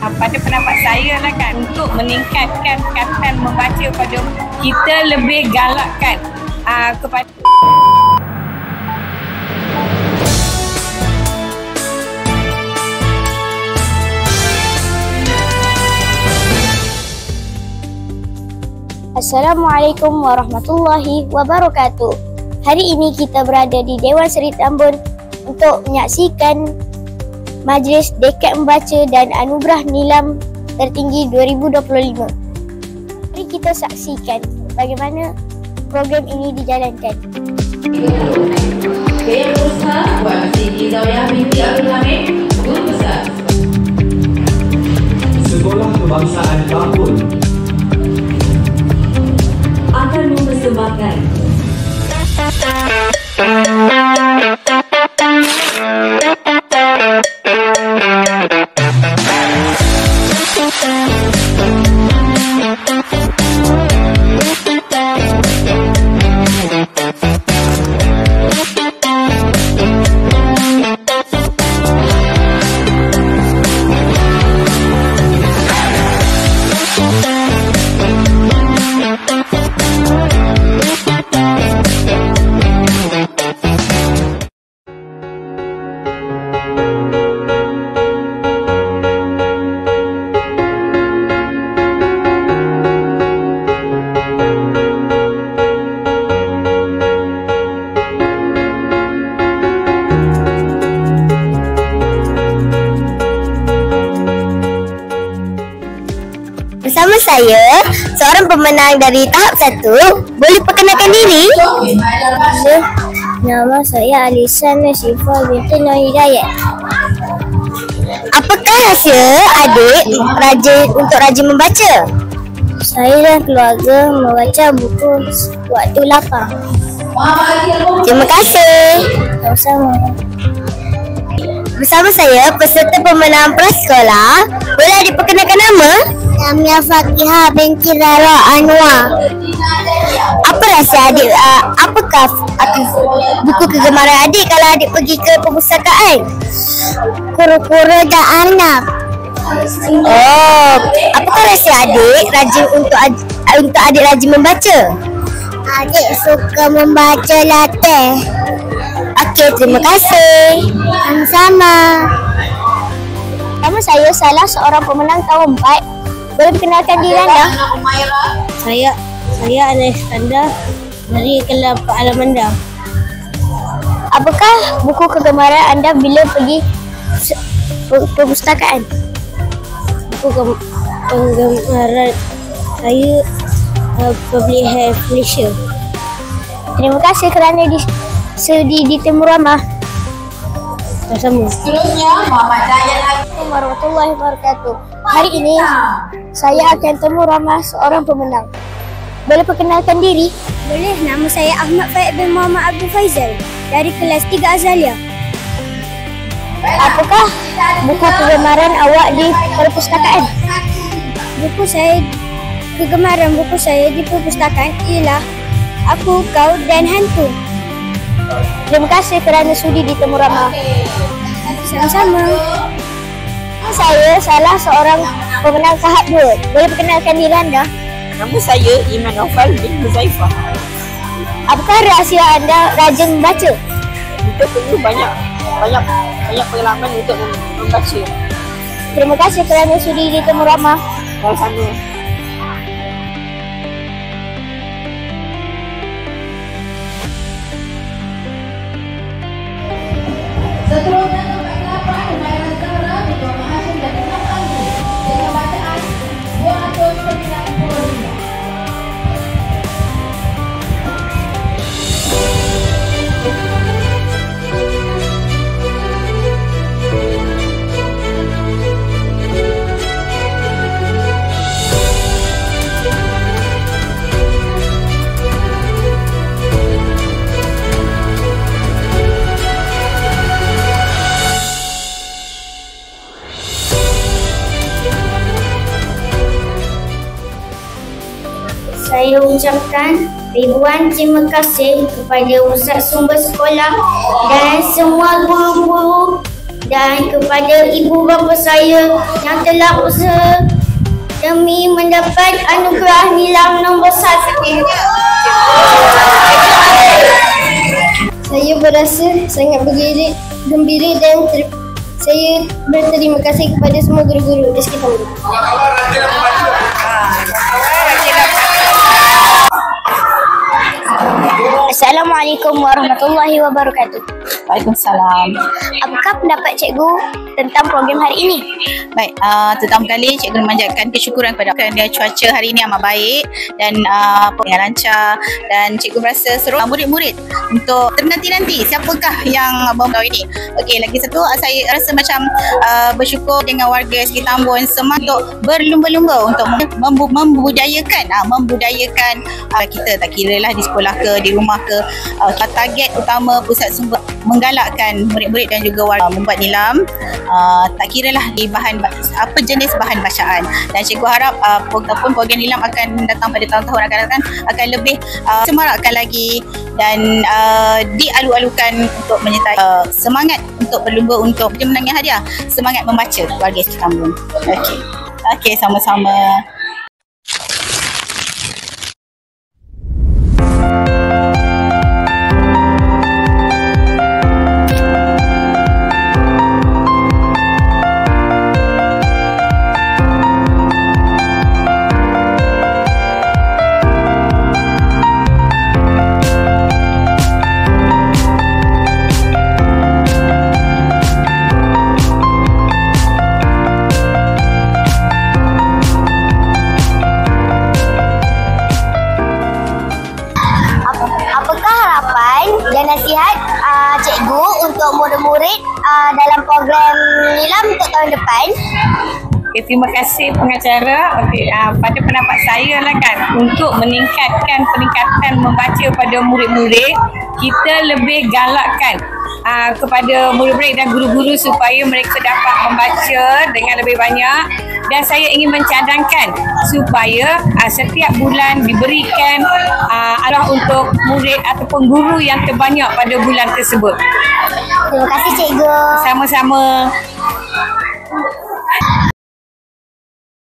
Pada pendapat saya lah kan, untuk meningkatkan kekataan membaca pada kita lebih galakkan kepada Assalamualaikum warahmatullahi wabarakatuh. Hari ini kita berada di Dewan Seri Tambun untuk menyaksikan Majlis Dekad Membaca dan Anugerah Nilam Tertinggi 2025. Mari kita saksikan bagaimana program ini dijalankan. Yang berusaha buat Siti Zawiyah binti Abdul Hamid, Guru Besar Sekolah Kebangsaan Tambun akan mempersembahkan Bersama saya, seorang pemenang dari tahap 1. Boleh perkenalkan diri? Nama saya Alisan Nasifah binti Nur Hidayat. Apakah rahsia adik rajin membaca? Saya dan keluarga membaca buku waktu lapang. Terima kasih. Sama-sama. Bersama saya, peserta pemenang prasekolah. Boleh adik perkenalkan nama? Namanya Fakihah binti Rara Anwar. Apa rahsia adik? Apakah buku kegemaran adik kalau adik pergi ke perpustakaan? Kura-kura dan arnab. Oh, apakah rahsia adik untuk adik rajin membaca? Adik suka membaca latih. Okey, terima kasih. Sama-sama. Nama saya salah seorang pemenang tahun 4. Boleh perkenalkan diri anda? Saya Anas Iskandar dari Kelas Pak Alamanda. Apakah buku kegemaran anda bila pergi perpustakaan? Buku kegemaran saya Public Health Malaysia. Terima kasih kerana sudi ditemu ramah. Sama-sama. seterusnya Muhammad Dayat Assalamualaikum warahmatullahi wabarakatuh. Hari ini saya akan temu ramah seorang pemenang. Boleh perkenalkan diri? Boleh, nama saya Ahmad Faid bin Muhammad Abdul Faizal dari kelas 3 Azalia. Apakah buku kegemaran awak di perpustakaan? Kegemaran buku saya di perpustakaan ialah Aku, Kau dan Hantu. Terima kasih kerana sudi ditemu ramah. Sama-sama. Saya salah seorang pemenang tahap 2. Boleh perkenalkan diri anda? nama saya Iman Naufal bin Huzaifah. Apakah rahsia anda rajin membaca? Kita perlu banyak pengalaman untuk membaca. Terima kasih kerana sudi ditemu ramah. Sama-sama. seterusnya tempat 8 Humayra Zahra binti Muhammad Hashim dan Imam Andri dengan bacaan 295. Saya ucapkan ribuan terima kasih kepada Ustaz Sumber Sekolah dan semua guru-guru dan kepada ibu bapa saya yang telah usaha demi mendapat anugerah Nilam nombor 1. Saya berasa sangat gembira dan saya berterima kasih kepada semua guru-guru di sekitar rumah. Assalamualaikum warahmatullahi wabarakatuh. Waalaikumsalam. Apakah pendapat cikgu tentang program hari ini? Baik, pertama kali cikgu memanjatkan kesyukuran kepada kerana cuaca hari ini amat baik dan dengan lancar, dan cikgu berasa seru murid-murid untuk ternanti-nanti siapakah yang membawa ini. Okey, lagi satu saya rasa macam bersyukur dengan warga sekitar Ambon semua untuk berlumba-lumba untuk membudayakan kita, tak kira lah di sekolah ke di rumah ke. Target utama pusat sumber menggalakkan murid-murid dan juga warga membuat nilam, tak kira lah di bahan apa jenis bahan bacaan, dan cikgu harap program nilam akan datang pada tahun-tahun akan datang akan lebih semarakkan lagi dan dialu-alukan untuk menyertai semangat untuk berlumba untuk menangnya hadiah, semangat membaca warga sekitar Ambon. Okey, sama-sama. Dan nasihat cikgu untuk murid-murid dalam program nilam untuk tahun depan? Okay, terima kasih pengacara. Pada pendapat saya lah kan, untuk meningkatkan peningkatan membaca pada murid-murid, kita lebih galakkan kepada murid-murid dan guru-guru supaya mereka dapat membaca dengan lebih banyak. Dan saya ingin mencadangkan supaya setiap bulan diberikan arah untuk murid ataupun guru yang terbanyak pada bulan tersebut. Terima kasih cikgu. Sama-sama.